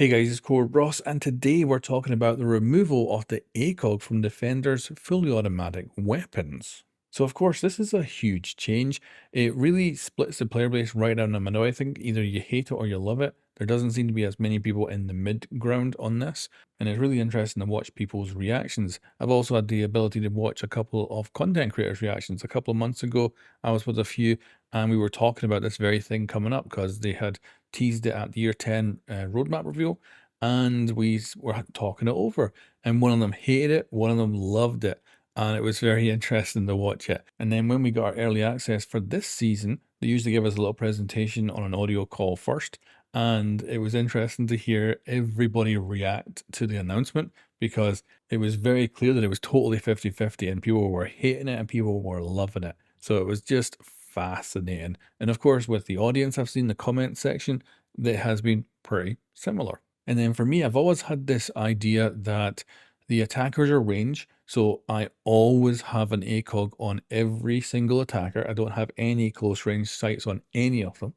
Hey guys, it's COREROSS, and today we're talking about the removal of the ACOG from Defender's fully automatic weapons. So of course, this is a huge change. It really splits the player base right down the middle. I think either you hate it or you love it. There doesn't seem to be as many people in the mid ground on this, and it's really interesting to watch people's reactions. I've also had the ability to watch a couple of content creators' reactions. A couple of months ago, I was with a few, and we were talking about this very thing coming up because they had teased it at the year 10 roadmap reveal, and we were talking it over, and one of them hated it, one of them loved it, and it was very interesting to watch it. And then when we got our early access for this season, they usually give us a little presentation on an audio call first, and it was interesting to hear everybody react to the announcement because it was very clear that it was totally 50-50, and people were hating it and people were loving it. So it was just fascinating. And of course, with the audience, I've seen the comment section that has been pretty similar. And then for me, I've always had this idea that the attackers are range. So I always have an ACOG on every single attacker. I don't have any close range sights on any of them.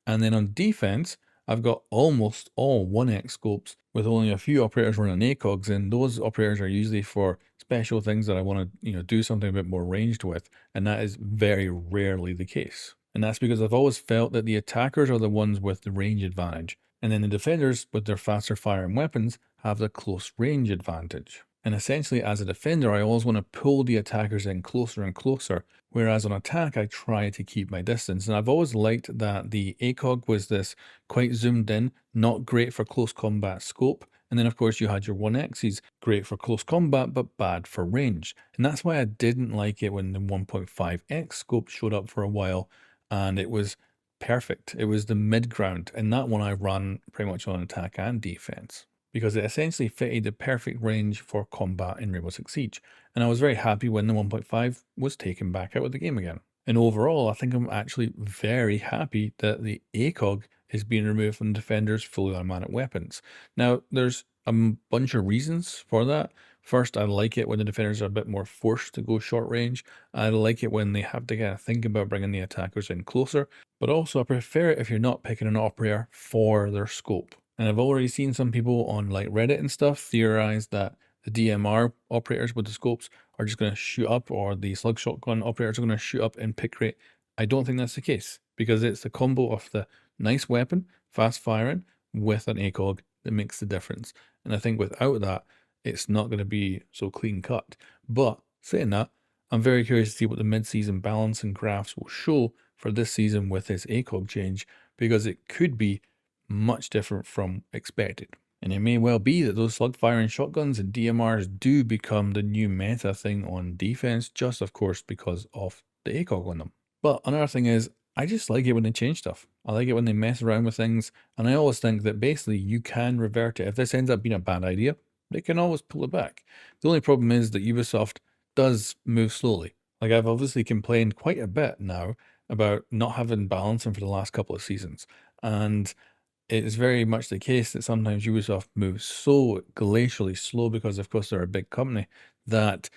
And then on defense, I've got almost all 1x scopes with only a few operators running ACOGs, and those operators are usually for special things that I want to, do something a bit more ranged with, and that is very rarely the case. And that's because I've always felt that the attackers are the ones with the range advantage, and then the defenders with their faster firing weapons have the close range advantage. And essentially, as a defender, I always want to pull the attackers in closer and closer, whereas on attack, I try to keep my distance. And I've always liked that the ACOG was this quite zoomed in, not great for close combat scope. And then, of course, you had your 1Xs, great for close combat, but bad for range. And that's why I didn't like it when the 1.5x scope showed up for a while, and it was perfect. It was the mid ground, and that one I ran pretty much on attack and defense, because it essentially fitted the perfect range for combat in Rainbow Six Siege, and I was very happy when the 1.5 was taken back out of the game again. And overall, I think I'm actually very happy that the ACOG is being removed from Defender's fully automatic weapons. Now, there's a bunch of reasons for that. First, I like it when the defenders are a bit more forced to go short range. I like it when they have to kind of think about bringing the attackers in closer, but also I prefer it if you're not picking an operator for their scope. And I've already seen some people on like Reddit and stuff theorize that the DMR operators with the scopes are just going to shoot up, or the slug shotgun operators are going to shoot up in pick rate. I don't think that's the case, because it's the combo of the nice weapon, fast firing, with an ACOG that makes the difference. And I think without that, it's not going to be so clean cut. But saying that, I'm very curious to see what the mid-season balance and graphs will show for this season with this ACOG change, because it could be much different from expected. And it may well be that those slug firing shotguns and DMRs do become the new meta thing on defense, just of course because of the ACOG on them. But another thing is, I just like it when they change stuff. I like it when they mess around with things, and I always think that basically you can revert it. If this ends up being a bad idea, they can always pull it back. The only problem is that Ubisoft does move slowly. Like, I've obviously complained quite a bit now about not having balancing for the last couple of seasons, and it is very much the case that sometimes Ubisoft moves so glacially slow because, of course, they're a big company, that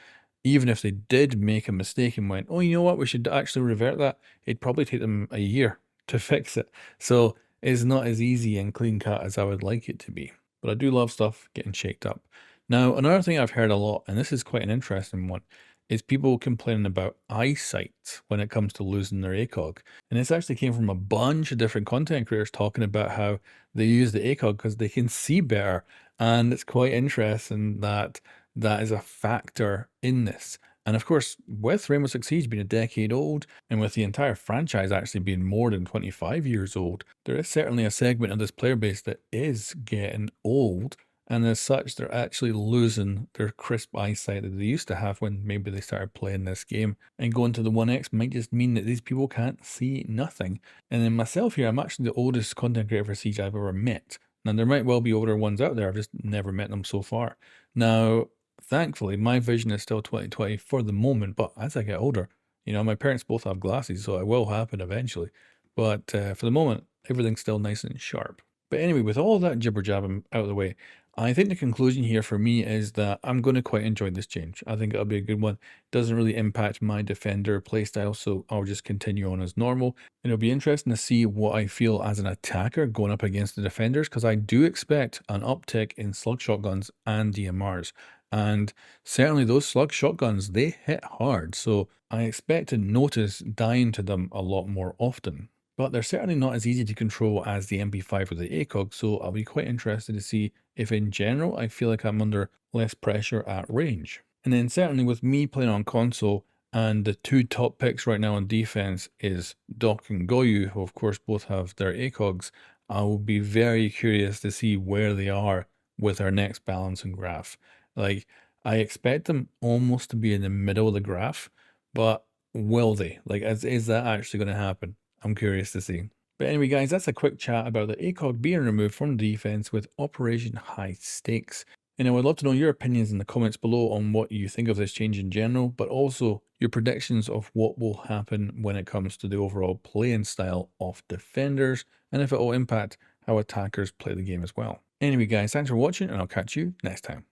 even if they did make a mistake and went, oh, you know what, we should actually revert that, it'd probably take them a year to fix it. So it's not as easy and clean cut as I would like it to be. But I do love stuff getting shaked up. Now, another thing I've heard a lot, and this is quite an interesting one, is people complaining about eyesight when it comes to losing their ACOG. And this actually came from a bunch of different content creators talking about how they use the ACOG because they can see better. And it's quite interesting that that is a factor in this. And of course, with Rainbow Six Siege being a decade old, and with the entire franchise actually being more than 25 years old, there is certainly a segment of this player base that is getting old. And as such, they're actually losing their crisp eyesight that they used to have when maybe they started playing this game. And going to the 1X might just mean that these people can't see nothing. And then myself here, I'm actually the oldest content creator for Siege I've ever met. Now, there might well be older ones out there, I've just never met them so far. Now, thankfully, my vision is still 20/20 for the moment, but as I get older, my parents both have glasses, so it will happen eventually. But for the moment, everything's still nice and sharp. But anyway, with all that jibber jabbing out of the way, I think the conclusion here for me is that I'm going to quite enjoy this change. I think it'll be a good one. Doesn't really impact my defender playstyle, so I'll just continue on as normal. And it'll be interesting to see what I feel as an attacker going up against the defenders, because I do expect an uptick in slug shotguns and DMRs. And certainly those slug shotguns, they hit hard. So I expect to notice dying to them a lot more often. But they're certainly not as easy to control as the MP5 or the ACOG, so I'll be quite interested to see if in general I feel like I'm under less pressure at range. And then certainly with me playing on console, and the two top picks right now on defense is Doc and Goyu, who of course both have their ACOGs, I will be very curious to see where they are with our next balancing graph. Like, I expect them almost to be in the middle of the graph, but will they? Like, is that actually going to happen? I'm curious to see. But anyway, guys, that's a quick chat about the ACOG being removed from defense with Operation High Stakes. And I would love to know your opinions in the comments below on what you think of this change in general, but also your predictions of what will happen when it comes to the overall playing style of defenders, and if it will impact how attackers play the game as well. Anyway, guys, thanks for watching, and I'll catch you next time.